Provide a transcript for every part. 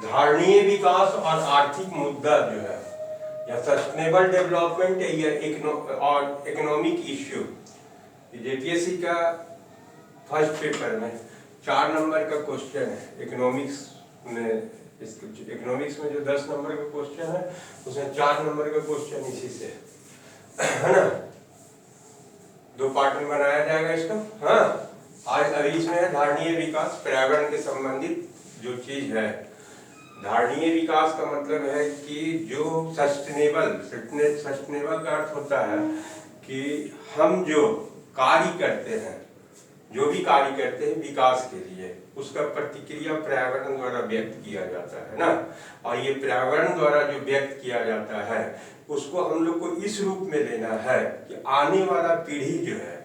धारणीय विकास और आर्थिक मुद्दा जो है, या सस्टेनेबल डेवलपमेंट या इकोनॉमिक इश्यू, जेपीएससी का फर्स्ट पेपर में 4 नंबर का क्वेश्चन है। इकोनॉमिक्स में जो 10 नंबर का क्वेश्चन है उसमें 4 नंबर का क्वेश्चन इसी से है ना। 2 पार्ट में बनाया जाएगा इसका। हाँ, आज अभी इसमें है धारणीय विकास, पर्यावरण के संबंधित जो चीज है। धारणीय विकास का मतलब है कि जो सस्टेनेबल का अर्थ होता है कि हम जो कार्य करते हैं, जो भी कार्य करते हैं विकास के लिए, उसका प्रतिक्रिया पर्यावरण द्वारा व्यक्त किया जाता है ना। और ये पर्यावरण द्वारा जो व्यक्त किया जाता है उसको हम लोग को इस रूप में लेना है कि आने वाला पीढ़ी जो है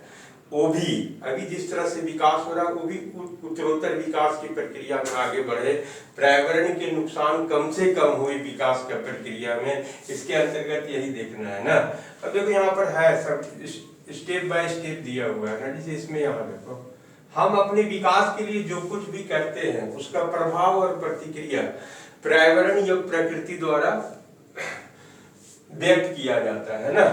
वो भी अभी जिस तरह से विकास हो रहा है वो भी उत्तरोत्तर विकास की प्रक्रिया में आगे बढ़े, पर्यावरण के नुकसान कम से कम हुए विकास का प्रक्रिया में। इसके अंतर्गत यही देखना है ना। अब देखो यहाँ पर है सब स्टेप बाय स्टेप दिया हुआ है ना। जैसे इसमें यहाँ देखो, हम अपने विकास के लिए जो कुछ भी करते हैं उसका प्रभाव और प्रतिक्रिया पर्यावरण या प्रकृति द्वारा व्यक्त किया जाता है ना।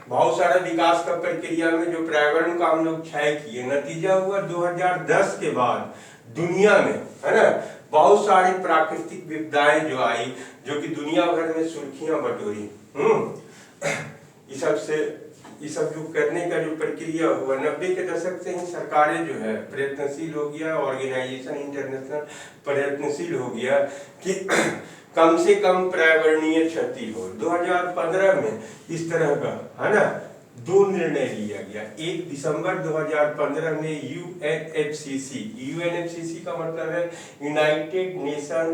बहुत सारा विकास का प्रक्रिया में जो पर्यावरण का हम लोग क्षय किए, नतीजा हुआ 2010 के बाद दुनिया में है ना बहुत सारी प्राकृतिक विपदाएं जो आई, जो कि दुनिया भर में सुर्खियां बटोरी। ये सब जो करने का जो प्रक्रिया हुआ 90 के दशक से ही सरकारें जो है प्रयत्नशील हो गया, ऑर्गेनाइजेशन इंटरनेशनल प्रयत्नशील हो गया कि कम से कम पर्यावरणीय क्षति हो। 2015 में इस तरह का है ना 2 निर्णय लिया गया। 1 दिसंबर 2015 में यूएनएफसीसी का मतलब है United nation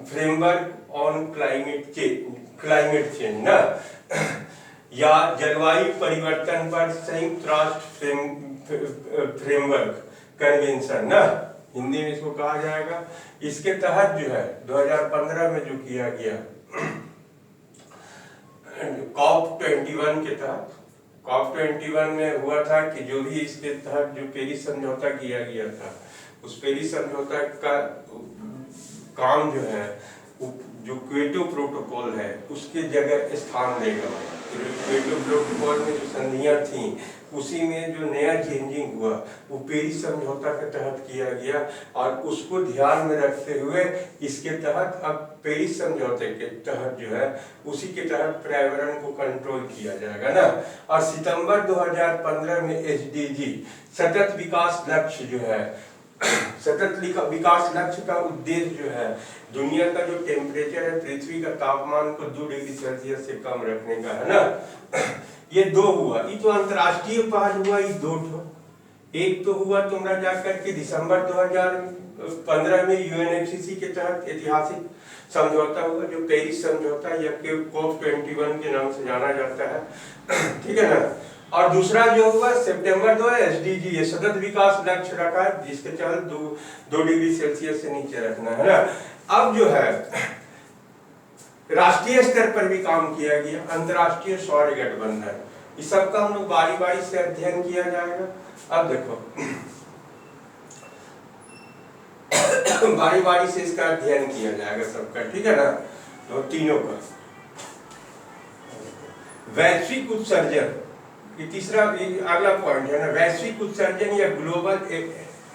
framework on climate change ना, या जलवायु परिवर्तन पर संयुक्त राष्ट्र फ्रेमवर्क कन्वेंशन ना, हिंदी में इसको कहा जाएगा। इसके तहत जो है 2015 में जो किया गया COP21 के तहत, COP21 में हुआ था कि जो भी इसके तहत जो पेरिस समझौता किया गया था, उस पेरिस समझौता का काम जो है जो क्योटो प्रोटोकॉल है उसके जगह स्थान देगा। क्योटो प्रोटोकॉल में जो संधियां थी उसी में जो नया चेंजिंग हुआ वो पेरिस समझौता के तहत किया गया, और उसको ध्यान में रखते हुए इसके तहत अब पेरिस समझौते के तहत जो है उसी के तहत पर्यावरण को कंट्रोल किया जाएगा ना। और सितंबर 2015 में SDG सतत विकास लक्ष्य जो है, सतत विकास लक्ष्य का उद्देश्य जो है दुनिया का जो टेम्परेचर है, पृथ्वी का तापमान को 2 डिग्री सेल्सियस से कम रखने का है ना। ये 2 हुआ, ये तो अंतरराष्ट्रीय पहल हुआ। ये 2 एक तो हुआ तुम्हारा जाकर के दिसंबर 2015 में यूएनएफसीसी के तहत ऐतिहासिक समझौता हुआ जो पेरिस समझौता या COP21 के नाम से जाना जाता है, ठीक है ना। और दूसरा जो हुआ सितंबर 2 SDG ये सतत विकास लक्ष्य रखा है जिसके तहत 2 डिग्री सेल्सियस से नीचे रखना है ना। अब जो है राष्ट्रीय स्तर पर भी काम किया गया, अंतरराष्ट्रीय सौर गठबंधन, इस सब का हम लोग बारी बारी से अध्ययन किया जाएगा। अब देखो बारी बारी से इसका अध्ययन किया जाएगा सबका, ठीक है ना। तो तीनों का वैश्विक उत्सर्जन, ये तीसरा अगला पॉइंट है ना, वैश्विक उत्सर्जन या ग्लोबल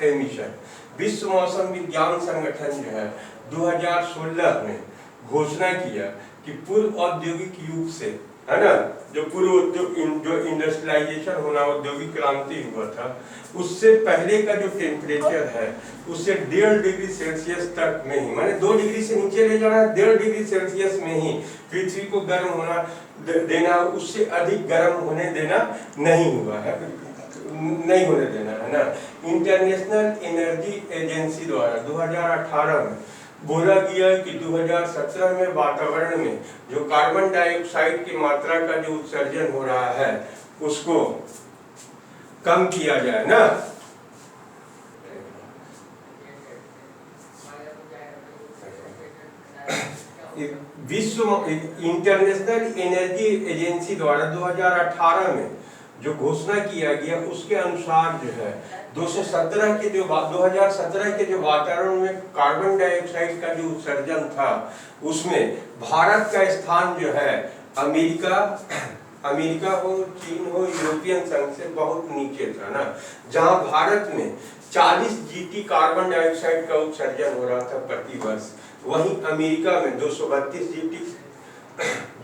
एमिशन। विश्व मौसम विज्ञान संगठन जो है 2016 में घोषणा किया कि पूर्व औद्योगिक युग से है ना, जो इंडस्ट्रियलाइजेशन होना, औद्योगिक क्रांति हुआ था, उससे पहले का जो टेम्परेचर है उससे 1.5 डिग्री सेल्सियस तक में ही, माने 2 डिग्री से नीचे ले जाना, 1.5 डिग्री सेल्सियस में ही पृथ्वी को गर्म होना देना, उससे अधिक गर्म होने देना नहीं हुआ है, नहीं होने देना है ना। इंटरनेशनल एनर्जी एजेंसी द्वारा 2018 में बोला गया कि 2017 में वातावरण में जो कार्बन डाइऑक्साइड की मात्रा का जो उत्सर्जन हो रहा है उसको कम किया जाए ना। विश्व इंटरनेशनल एनर्जी एजेंसी द्वारा 2018 में जो घोषणा किया गया उसके अनुसार जो है 2017 के 2017 के जो वातावरण में कार्बन डाइऑक्साइड का जो उत्सर्जन था, उसमें भारत का स्थान जो है अमेरिका हो, चीन हो, यूरोपियन संघ से बहुत नीचे था ना। जहां भारत में 40 GT कार्बन डाइऑक्साइड का उत्सर्जन हो रहा था प्रति वर्ष, वहीं अमेरिका में 232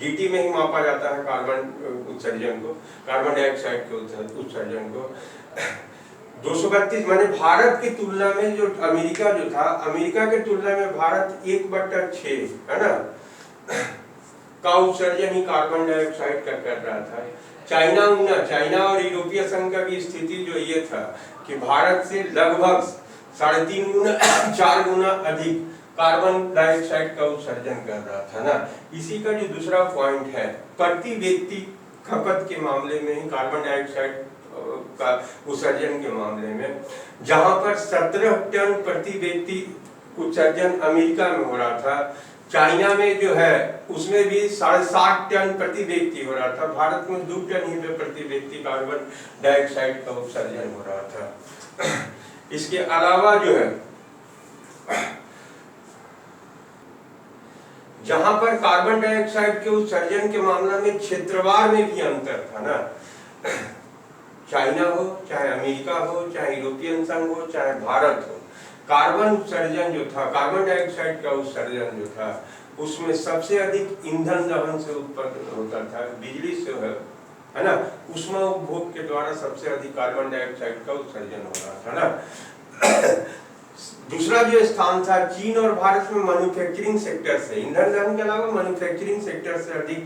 GT में ही मापा जाता है कार्बन उत्सर्जन को, कार्बन डाइऑक्साइड के उत्सर्जन को। 232 माने भारत की तुलना में जो अमेरिका के तुलना में भारत 1/6 है ना का उत्सर्जन ही कार्बन डाइऑक्साइड का कर रहा था। चाइना और यूरोपीय संघ का भी स्थिति जो ये था कि भारत से लगभग 3.5 गुना 4 गुना अधिक कार्बन डाइऑक्साइड का उत्सर्जन कर रहा था ना। इसी का जो दूसरा पॉइंट है, प्रति व्यक्ति खपत के मामले में ही कार्बन डाइऑक्साइड का उत्सर्जन के मामले में, जहां पर 17 टन प्रति व्यक्ति उत्सर्जन अमेरिका में हो रहा था, चाइना में जो है उसमें भी 7.5 टन प्रति व्यक्ति हो रहा था, भारत में 2 टन ही प्रति व्यक्ति कार्बन डाइऑक्साइड का उत्सर्जन हो रहा था। इसके अलावा जो है जहां पर कार्बन डाइऑक्साइड के उत्सर्जन के मामले में क्षेत्रवार में भी अंतर था ना। चाइना हो, चाहे अमेरिका हो, चाहे यूरोपियन संघ हो, चाहे भारत हो, कार्बन उत्सर्जन जो था, कार्बन डाइऑक्साइड का उत्सर्जन जो था, उसमें सबसे अधिक ईंधन दहन से उत्पन्न होता था, बिजली से है ना, ऊष्मा उपभोग के द्वारा सबसे अधिक कार्बन डाइऑक्साइड का उत्सर्जन हो रहा था ना। दूसरा जो स्थान था चीन और भारत में मैन्युफैक्चरिंग सेक्टर से, ईंधन दहन के अलावा मैन्युफैक्चरिंग सेक्टर से अधिक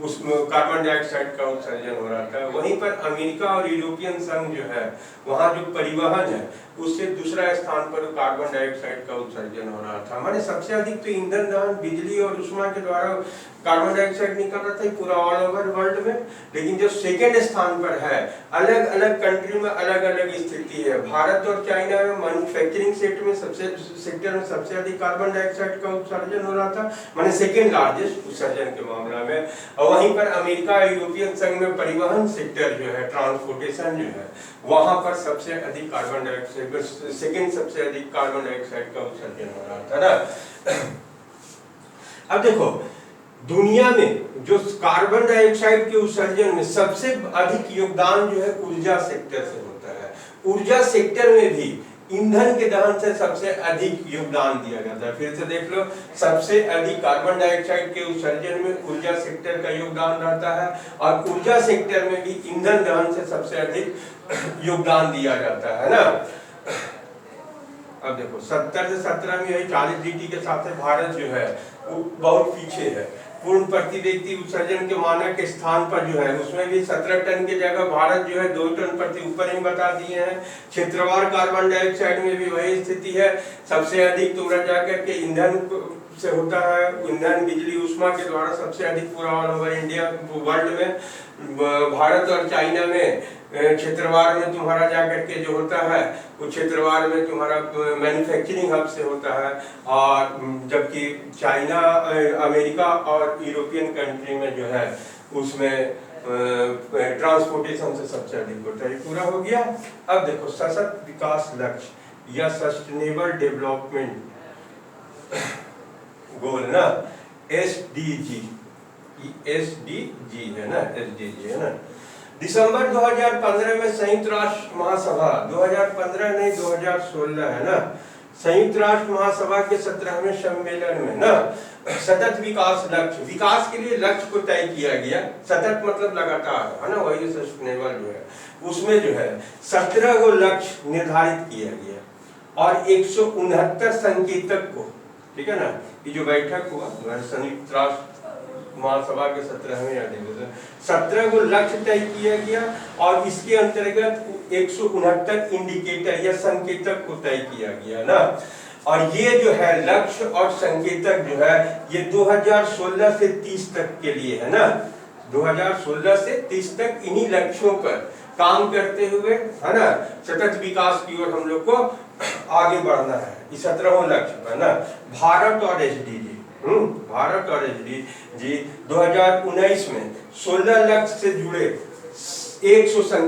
उसमें कार्बन डाइऑक्साइड का उत्सर्जन हो रहा था। वहीं पर अमेरिका और यूरोपियन संघ जो है, वहाँ जो परिवहन है उससे दूसरा स्थान पर कार्बन डाइऑक्साइड का उत्सर्जन हो रहा था। माने सबसे अधिक तो ईंधन दहन, बिजली और ऊष्मा के द्वारा कार्बन डाइऑक्साइड निकल रहा था पूरा ऑल ओवर वर्ल्ड में। लेकिन जो सेकेंड स्थान पर है, अलग अलग कंट्री में अलग अलग स्थिति है। भारत और चाइना में मैन्युफैक्चरिंग सेक्टर में सबसे अधिक कार्बन डाइऑक्साइड का उत्सर्जन हो रहा था, माने सेकेंड लार्जेस्ट उत्सर्जन के मामला में। और वहीं पर अमेरिका यूरोपियन संघ में परिवहन सेक्टर जो है, ट्रांसपोर्टेशन जो है, वहां पर सबसे अधिक कार्बन डाइऑक्साइड, सेकेंड सबसे अधिक कार्बन डाइऑक्साइड का उत्सर्जन हो रहा था ना। अब देखो दुनिया में जो कार्बन डाइऑक्साइड के उत्सर्जन में सबसे अधिक योगदान जो है ऊर्जा सेक्टर से होता है। ऊर्जा सेक्टर में भी ईंधन के दहन से सबसे अधिक योगदान दिया जाता है। फिर से देख लो, सबसे अधिक कार्बन डाइऑक्साइड के उत्सर्जन में ऊर्जा सेक्टर का योगदान रहता है, और ऊर्जा सेक्टर में भी ईंधन दहन से सबसे अधिक योगदान दिया जाता है ना। अब देखो 70 से 17 में 40 GT के साथ भारत जो है वो बहुत पीछे है। पूर्ण प्रति व्यक्ति उत्सर्जन के मानक के स्थान पर जो है उसमें भी 17 टन की जगह भारत जो है 2 टन प्रति ऊपर ही बता दिए हैं। क्षेत्रवार कार्बन डाइऑक्साइड में भी वही स्थिति है। सबसे अधिक तो जाकर के ईंधन से होता है, ईंधन बिजली ऊष्मा के द्वारा सबसे अधिक पूरा ऑल ओवर इंडिया वर्ल्ड में। भारत और चाइना में क्षेत्रवार में तुम्हारा जाकर के जो होता है वो क्षेत्रवार में तुम्हारा मैन्युफैक्चरिंग हब से होता है, और जबकि चाइना, अमेरिका और यूरोपियन कंट्री में जो है उसमें ट्रांसपोर्टेशन से सबसे अधिक होता है। पूरा हो गया। अब देखो सशक्त विकास लक्ष्य या सस्टेनेबल डेवलपमेंट गोल ना, SDG है ना, SDG है ना। दिसंबर 2015 में संयुक्त राष्ट्र महासभा, 2015 नहीं 2016 है ना, संयुक्त राष्ट्र महासभा के 17वें सम्मेलन में ना सतत विकास लक्ष्य, विकास के लिए लक्ष्य को तय किया गया। सतत मतलब लगातार है ना, वही सस्टेनेबल जो है, उसमें जो है 17 को लक्ष्य निर्धारित किया गया और 169 संकेतक को, ठीक है ना, ये जो बैठक हुआ संयुक्त राष्ट्र महासभा के 17वें अधिवेशन, 17 को लक्ष्य तय किया गया और इसके अंतर्गत 169 इंडिकेटर या संकेतक को तय किया गया ना। और ये जो है लक्ष्य और संकेतक जो है ये 2016 से 30 तक के लिए है ना। 2016 से 30 तक इन्हीं लक्ष्यों पर काम करते हुए है ना सतत विकास की ओर हम लोग को आगे बढ़ना है। इस 17वां लक्ष्य है ना। भारत और SDG, भारत और SDG 2019 में 16 लक्ष्य से जुड़े 100